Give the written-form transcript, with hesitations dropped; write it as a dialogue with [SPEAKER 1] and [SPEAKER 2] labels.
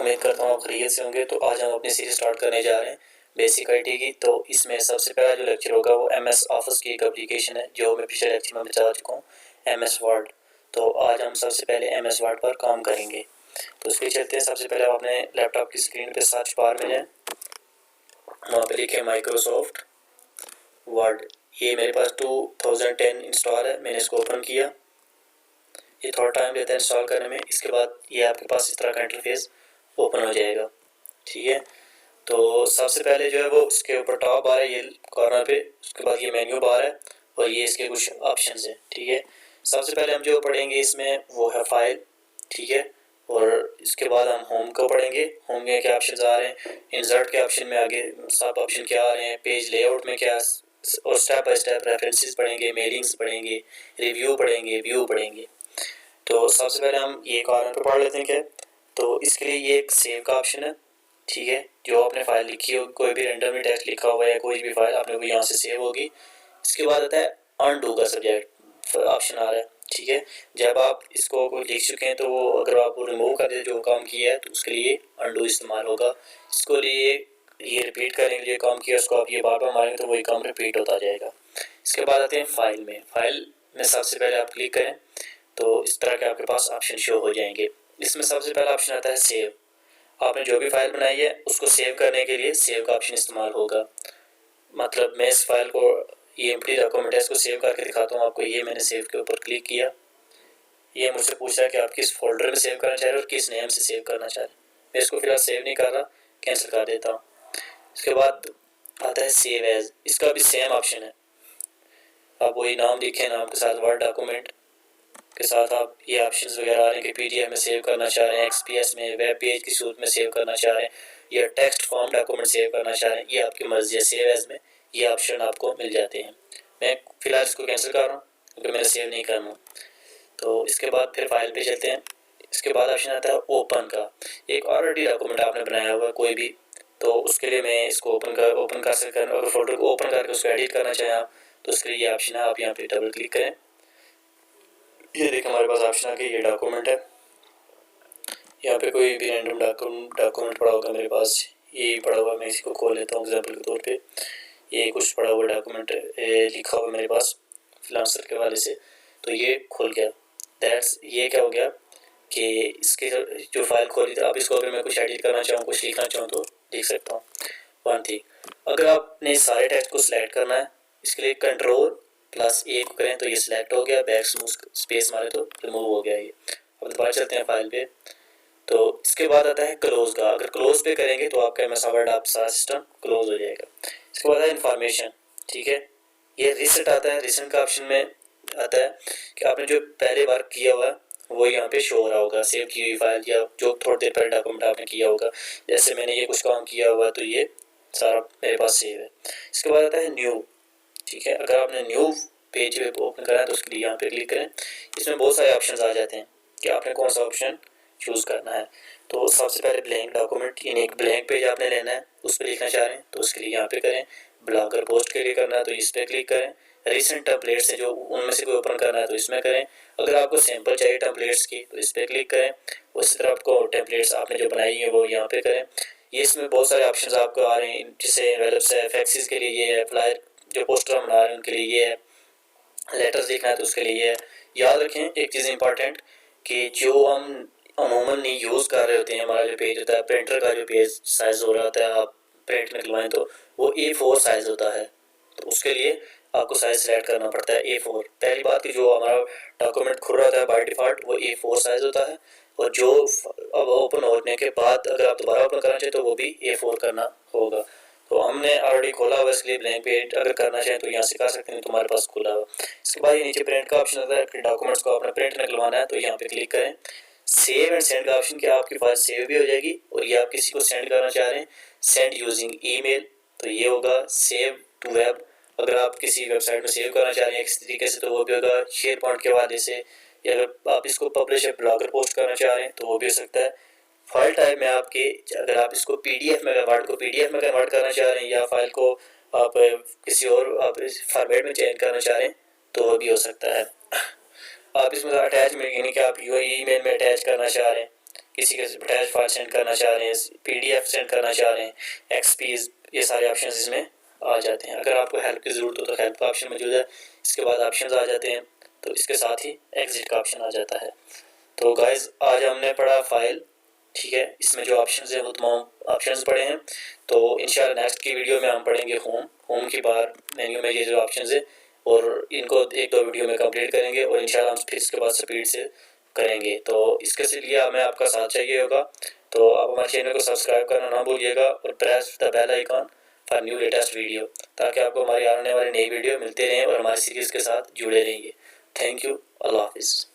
[SPEAKER 1] उम्मीद करता हूँ आप खैरियत से होंगे। तो आज हम अपनी सीरीज स्टार्ट करने जा रहे हैं बेसिक आईटी की। तो इसमें सबसे पहला जो लेक्चर होगा वो एमएस ऑफिस की एक एप्लीकेशन है जो मैं पिछले लेक्चर में बता चुका हूँ, एमएस वर्ड। तो आज हम सबसे पहले एमएस वर्ड पर काम करेंगे। तो उसके चलते हैं, सबसे पहले आप अपने लैपटॉप की स्क्रीन पर सर्च बार में जाएँ, वहाँ पर लिखे माइक्रोसॉफ्ट वर्ड। ये मेरे पास 2010 इंस्टॉल है, मैंने इसको ओपन किया। ये थोड़ा टाइम लेता है इंस्टॉल करने में। इसके बाद ये आपके पास इस तरह का इंटरफेस ओपन हो जाएगा। ठीक है, तो सबसे पहले जो है वो इसके ऊपर टॉप बार है ये कॉर्नर पे, उसके बाद ये मेन्यू बार है और ये इसके कुछ ऑप्शंस हैं। ठीक है, सबसे पहले हम जो पढ़ेंगे इसमें वो है फाइल। ठीक है, और इसके बाद हम होम को पढ़ेंगे। होम में क्या ऑप्शन आ रहे हैं, इंसर्ट के ऑप्शन में आगे सब ऑप्शन क्या आ रहे हैं, पेज लेआउट में क्या, और स्टेप बाय स्टेप रेफरेंसेस पढ़ेंगे, मेलिंग्स पढ़ेंगे, रिव्यू पढ़ेंगे, व्यू पढ़ेंगे। तो सबसे पहले हम ये कॉर्नर पर पढ़ लेते हैं क्या। तो इसके लिए ये एक सेव का ऑप्शन है। ठीक है, जो आपने फाइल लिखी हो, कोई भी रैंडमली टेक्स्ट लिखा हुआ है, कोई भी फाइल आपने वो यहाँ से सेव होगी। इसके बाद आता है अनडू का सब्जेक्ट ऑप्शन आ रहा है। ठीक है, जब आप इसको कोई लिख चुके हैं तो वो अगर आप रिमूव कर दे जो काम किया है तो उसके लिए अनडू इस्तेमाल होगा। इसको लिए ये रिपीट करने के लिए काम किया, उसको आप ये बार बार मारेंगे तो वही काम रिपीट होता जाएगा। इसके बाद आते हैं फाइल में। फाइल में सबसे पहले आप क्लिक करें तो इस तरह के आपके पास ऑप्शन शो हो जाएंगे। इसमें सबसे पहला ऑप्शन आता है सेव। आपने जो भी फाइल बनाई है उसको सेव करने के लिए सेव का ऑप्शन इस्तेमाल होगा। मतलब मैं इस फाइल को, ये एम्प्टी डॉक्यूमेंट है, इसको सेव करके दिखाता हूँ आपको। ये मैंने सेव के ऊपर क्लिक किया। ये मुझसे पूछ रहा है कि आप किस फोल्डर में सेव करना चाह रहे हो और किस नेम से सेव करना चाह रहे हैं। मैं इसको फिलहाल सेव नहीं कर रहा, कैंसिल कर देता हूँ। इसके बाद आता है सेव एज। इसका भी सेम ऑप्शन है, आप वही नाम लिखें, नाम के साथ वर्ड डॉक्यूमेंट के साथ आप ये ऑप्शंस वगैरह आ रहे हैं कि पीडीएफ में सेव करना चाह रहे हैं, एक्सपीएस में, वेब पेज की सूरत में सेव करना चाह रहे हैं, या टेक्स्ट फॉर्म डॉक्यूमेंट सेव करना चाह रहे हैं, ये आपकी मर्जी है। सेव एज में ये ऑप्शन आपको मिल जाते हैं। मैं फिलहाल इसको कैंसिल कर रहा हूँ क्योंकि मैंने सेव नहीं करना। तो इसके बाद फिर फाइल पे चलते हैं। इसके बाद ऑप्शन आता है ओपन का। एक ऑलरेडी डॉक्यूमेंट आपने बनाया हुआ है कोई भी, तो उसके लिए मैं इसको ओपन कर सकता हूँ। अगर फोल्डर को ओपन करके उसको एडिट करना चाहें आप तो उसके लिए ये ऑप्शन है, आप यहाँ पे डबल क्लिक करें। ये देखिए हमारे पास ऑप्शन आ गया, ये डॉक्यूमेंट है। यहाँ पे कोई भी रैंडम डॉक्यूमेंट पड़ा होगा मेरे पास, ये पड़ा हुआ, मैं इसको खोल लेता हूँ एग्जाम्पल के तौर पे। ये कुछ पड़ा हुआ डॉक्यूमेंट लिखा हुआ मेरे पास फ्रीलांसर के वाले से, तो ये खुल गया। दैट्स ये क्या हो गया कि इसके जो फाइल खोली थी, अब इसको अगर मैं कुछ एडिट करना चाहूँ, कुछ लिखना चाहूँ तो लिख सकता हूँ। वन थिंग, अगर आपने सारे टेक्स्ट को सिलेक्ट करना है, इसके लिए Ctrl+A को करें तो ये सिलेक्ट हो गया, बैक स्पेस मारे तो रिमूव हो गया ये। अब दोबारा चलते हैं फाइल पे। तो इसके बाद आता है क्लोज का। अगर क्लोज पे करेंगे तो आपका एमएस वर्ड आप सारा सिस्टम क्लोज हो जाएगा। इसके बाद है इन्फॉर्मेशन। ठीक है, ये रिसेंट आता है। रिसेंट का ऑप्शन में आता है कि आपने जो पहले बार किया हुआ है वो यहाँ पे शो हो रहा होगा, सेव की हुई फाइल या जो थोड़ी देर पहले डॉक्यूमेंट आपने किया होगा। जैसे मैंने ये कुछ काम किया हुआ तो ये सारा मेरे पास सेव है। इसके बाद आता है न्यू। ठीक है, अगर आपने न्यू पेज ओपन करा है तो उसके लिए यहाँ पे क्लिक करें। इसमें बहुत सारे ऑप्शंस आ जाते हैं कि आपने कौन सा ऑप्शन चूज़ करना है। तो सबसे पहले ब्लैंक डॉक्यूमेंट, यानी एक ब्लैंक पेज आपने लेना है, उस पर लिखना चाह रहे हैं तो उसके लिए यहाँ पे करें। ब्लॉगर पोस्ट के लिए करना है तो इस पर क्लिक करें। रिसेंट टेम्पलेट्स है जो उनमें से कोई ओपन करना है तो इसमें करें। अगर आपको सैंपल चाहिए टेम्पलेट्स की तो इस पर क्लिक करें। उसी तरह आपको टेम्पलेट्स आपने जो बनाई है वो यहाँ पे करें। ये इसमें बहुत सारे ऑप्शन आपको आ रहे हैं, जैसे फैक्सिस के लिए ये है, फ्लायर जो पोस्टर हम बना रहे हैं उनके लिए ये है, लेटर्स लिखना है तो उसके लिए ये है। याद रखें एक चीज़ इंपॉर्टेंट कि जो हम अमूमन नहीं यूज़ कर रहे होते हैं, हमारा जो पेज होता है, प्रिंटर का जो पेज साइज़ हो रहा होता है, आप प्रिंट निकलवाएं तो वो A4 साइज़ होता है। तो उसके लिए आपको साइज़ सेलेक्ट करना पड़ता है A4। पहली बात कि जो हमारा डॉक्यूमेंट खुल रहा होता है बाय डिफ़ॉल्ट वो A4 साइज़ होता है, और जो अब ओपन होने के बाद अगर आप दोबारा ओपन करना चाहें तो वो भी A4 करना होगा। तो हमने ऑलरेडी खोला हुआ, इसलिए ब्लैंक पेज अगर करना चाहें तो यहाँ से कर सकते हैं, तुम्हारे पास खुला हुआ। इसके बाद ये नीचे प्रिंट का ऑप्शन आता है कि डॉक्यूमेंट्स को अपना प्रिंट निकलवाना है तो यहाँ पे क्लिक करें। सेव एंड सेंड का ऑप्शन, क्या आपकी फाइल सेव भी हो जाएगी और ये आप किसी को सेंड करना चाह रहे हैं, सेंड यूजिंग ईमेल, तो ये होगा सेव टू वेब। अगर आप किसी वेबसाइट में सेव करना चाह रहे हैं इस तरीके से तो वो भी होगा शेयर पॉइंट के हवाले से, या अगर आप इसको पब्लिश या ब्लॉगर पोस्ट करना चाह रहे हैं तो वो भी हो सकता है। फाइल टाइप में आपके, अगर आप इसको पीडीएफ में, वर्ड को पीडीएफ में कन्वर्ट करना चाह रहे हैं या फाइल को आप किसी और आप फॉर्मेट में चेंज करना चाह रहे हैं तो वो भी हो सकता है। आप इसमें अटैचमेंट, यानी कि आप ईमेल में अटैच करना चाह रहे हैं किसी के अटैच फाइल सेंड करना चाह रहे हैं, PDF सेंड करना चाह रहे हैं, XPs, ये सारे ऑप्शन इसमें आ जाते हैं। अगर आपको हेल्प की ज़रूरत हो तो हेल्प का ऑप्शन मौजूद है, इसके बाद ऑप्शन आ जाते हैं, तो इसके साथ ही एग्जिट का ऑप्शन आ जाता है। तो गाइज आज हमने पढ़ा फाइल, ठीक है, इसमें जो ऑप्शन है वो तमाम ऑप्शन पढ़े हैं। तो इंशाल्लाह नेक्स्ट की वीडियो में हम पढ़ेंगे होम की बार मेन्यू में ये जो ऑप्शन है, और इनको 1-2 वीडियो में कंप्लीट करेंगे, और इंशाल्लाह हम फिर इसके बाद स्पीड से करेंगे। तो इसके लिए हमें आपका साथ चाहिए होगा, तो आप हमारे चैनल को सब्सक्राइब करना ना भूलिएगा और press the bell icon for new latest video, ताकि आपको हमारी आने वाली नई वीडियो मिलते रहें और हमारी सीरीज़ के साथ जुड़े रहिए। थैंक यू, अल्लाह हाफिज़।